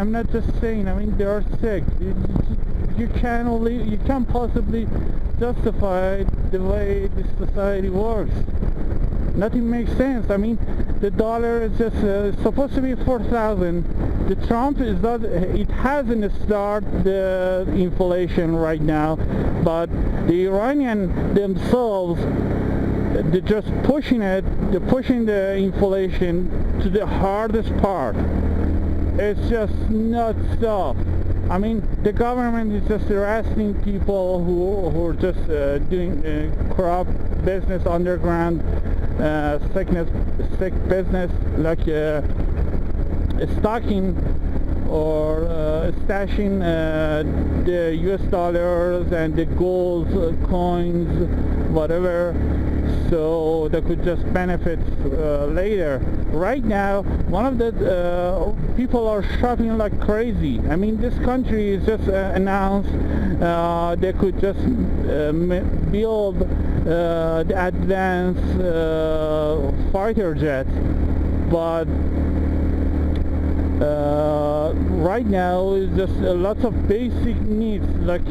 I'm not just saying, I mean, they are sick. You can't possibly justify the way this society works. Nothing makes sense. I mean, the dollar is just supposed to be 4,000. The Trump is not, it hasn't started the inflation right now, but the Iranian themselves, they're just pushing it. They're pushing the inflation to the hardest part. It's just not stuff. I mean, the government is just arresting people who are just doing corrupt business, underground sick business, like stocking or stashing the US dollars and the gold coins, whatever, so they could just benefit later. Right now, one of the people are shopping like crazy. I mean, this country is just announced they could just build the advanced fighter jets, but right now is just lots of basic needs like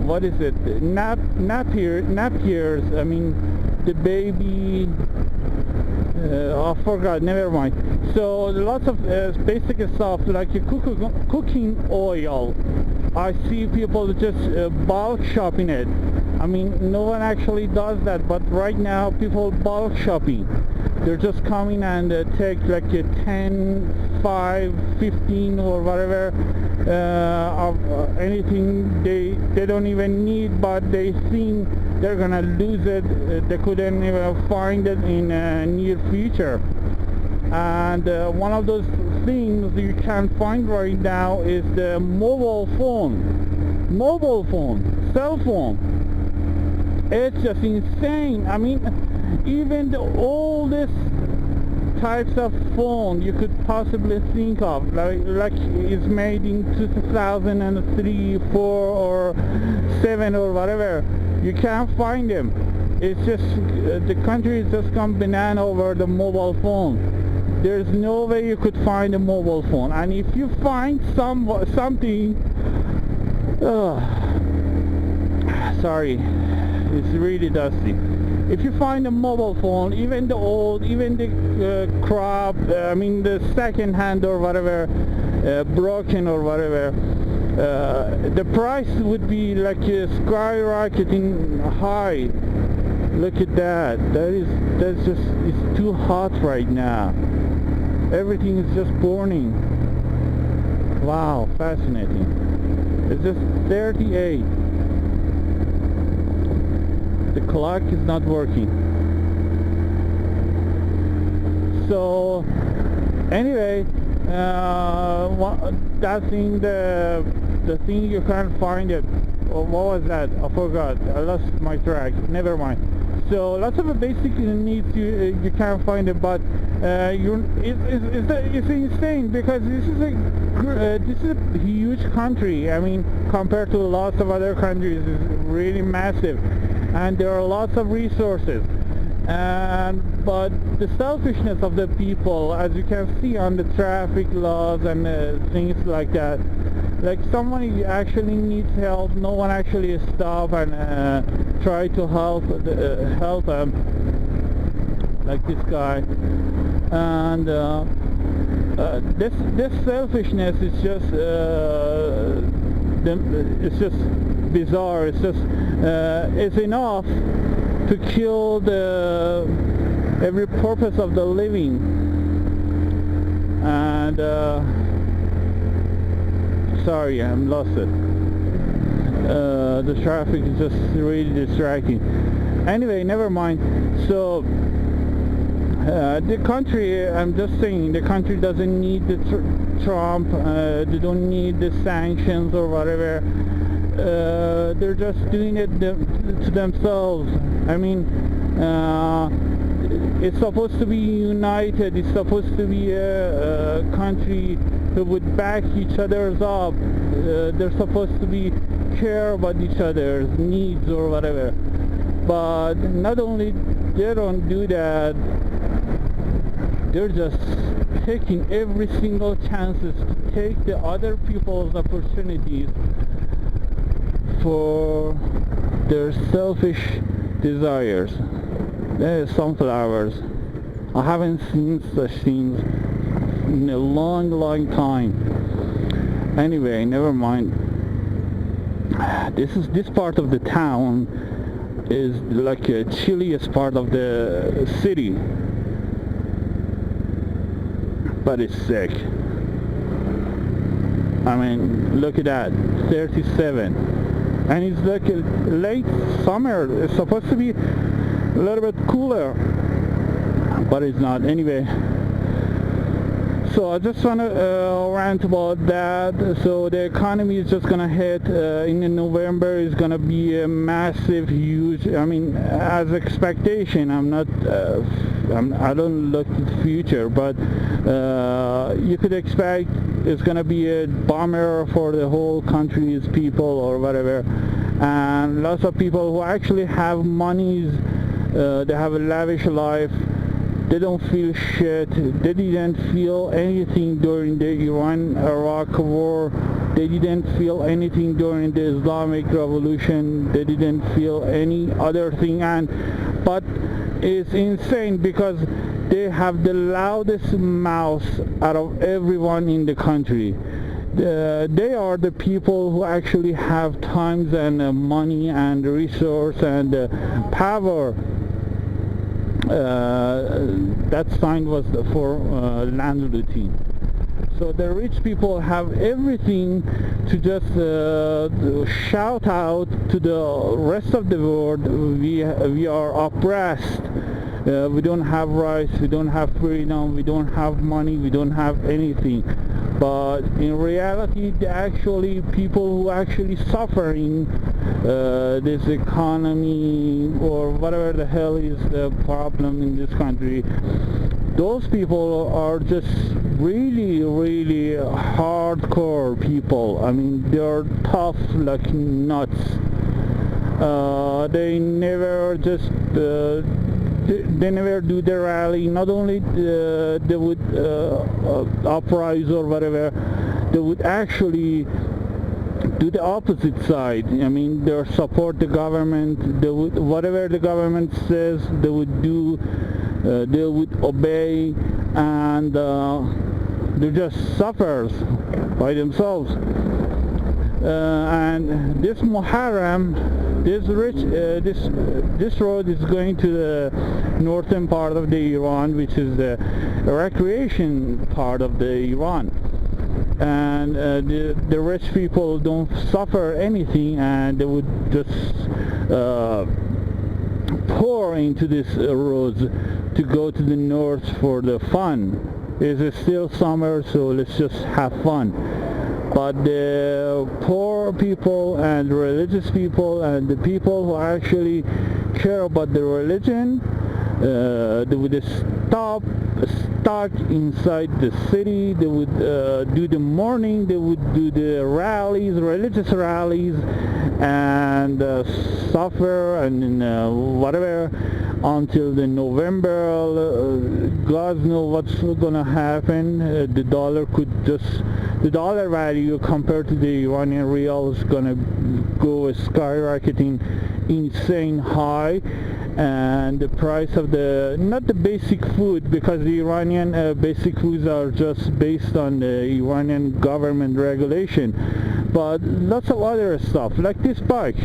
what is it? Napiers. I mean, the baby. I forgot. Never mind. So lots of basic stuff like cooking oil. I see people just bulk shopping it. I mean, no one actually does that, but right now people bulk shopping. They're just coming and take like a 10, 5, 15 or whatever of anything they don't even need, but they think they're gonna lose it. They couldn't even find it in near future. And one of those things you can find right now is the mobile phone, cell phone. It's just insane. I mean, even the oldest types of phone you could possibly think of, like is made in 2003, 4 or 7 or whatever, you can't find them. It's just the country has just gone banana over the mobile phone. There's no way you could find a mobile phone, and if you find something, sorry, it's really dusty. If you find a mobile phone, even the old, even the crop, I mean the second hand or whatever, broken or whatever, the price would be like skyrocketing high. Look at that. That's just, it's too hot right now. Everything is just burning. Wow, fascinating. It's just 38. The clock is not working. So anyway, that thing, the thing you can't find it. What was that? I forgot. I lost my track. Never mind. So lots of the basic needs you can't find it, but it's insane because this is a huge country. I mean, compared to lots of other countries, it's really massive, and there are lots of resources. But the selfishness of the people, as you can see on the traffic laws and things like that, like someone actually needs help, no one actually stop and try to help them, like this guy. And this selfishness is just it's just bizarre. It's just it's enough to kill every purpose of the living. And sorry, I'm lost it. The traffic is just really distracting. Anyway, never mind. So the country, I'm just saying, the country doesn't need the Trump. They don't need the sanctions or whatever. They're just doing it to themselves. I mean, it's supposed to be united. It's supposed to be a country who would back each other's up. They're supposed to be care about each other's needs or whatever. But not only they don't do that, they're just taking every single chances to take the other people's opportunities for their selfish desires. There's sunflowers. I haven't seen such things in a long time. Anyway, never mind. This part of the town is like a chilliest part of the city, but it's sick. I mean, look at that, 37, and it's like a late summer. It's supposed to be a little bit cooler, but it's not. Anyway, so I just want to rant about that. So the economy is just gonna hit in November. Is gonna be a massive, huge. I mean, as expectation. I don't look at the future, but you could expect it's gonna be a bummer for the whole country's people or whatever. And lots of people who actually have monies, they have a lavish life. They don't feel shit. They didn't feel anything during the Iran-Iraq war. They didn't feel anything during the Islamic Revolution. They didn't feel any other thing. But it's insane because they have the loudest mouth out of everyone in the country. They are the people who actually have times and money and resource and power. That sign was for land looting. So the rich people have everything to just shout out to the rest of the world, we are oppressed, we don't have rights, we don't have freedom, we don't have money, we don't have anything. But in reality, the actually people who actually suffering this economy or whatever the hell is the problem in this country, those people are just really hardcore people. I mean, they're tough like nuts. They never just they never do the rally. Not only they would uprise or whatever, they would actually do the opposite side. I mean, they support the government. They would, whatever the government says, they would do. They would obey, and they're just suffers by themselves. And this Muharram, this road is going to the northern part of the Iran, which is the recreation part of the Iran. And the rich people don't suffer anything, and they would just pour into this roads to go to the north for the fun. It's still summer, so let's just have fun. But the poor people and religious people and the people who actually care about the religion, they would stop stuck inside the city. They would do the mourning, they would do the rallies, religious rallies, and suffer and whatever until the November. God knows what's gonna happen. The dollar value compared to the Iranian real is gonna go skyrocketing insane high, and the price of not the basic food, because the Iranian basic foods are just based on the Iranian government regulation, but lots of other stuff like this bike,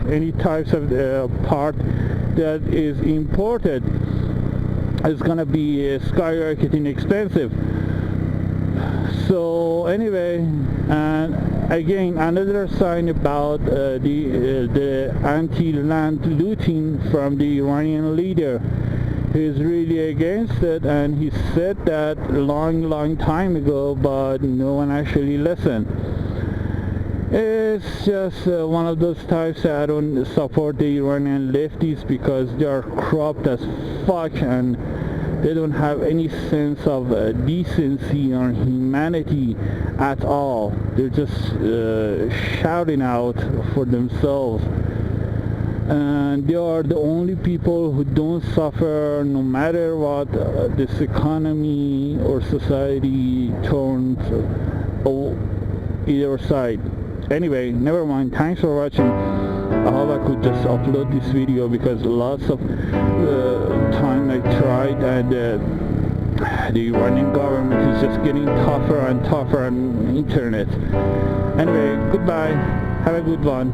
any types of part that is imported is gonna be skyrocketing expensive. So anyway, and again, another sign about the anti-land looting from the Iranian leader. He's really against it, and he said that long time ago, but no one actually listened. It's just one of those types that I don't support the Iranian lefties, because they are corrupt as fuck and they don't have any sense of decency or humanity at all. They're just shouting out for themselves. and they are the only people who don't suffer no matter what this economy or society turns either side. Anyway, never mind. Thanks for watching. I hope I could just upload this video because lots of time I tried, and the Iranian government is just getting tougher and tougher on internet. Anyway, goodbye. Have a good one.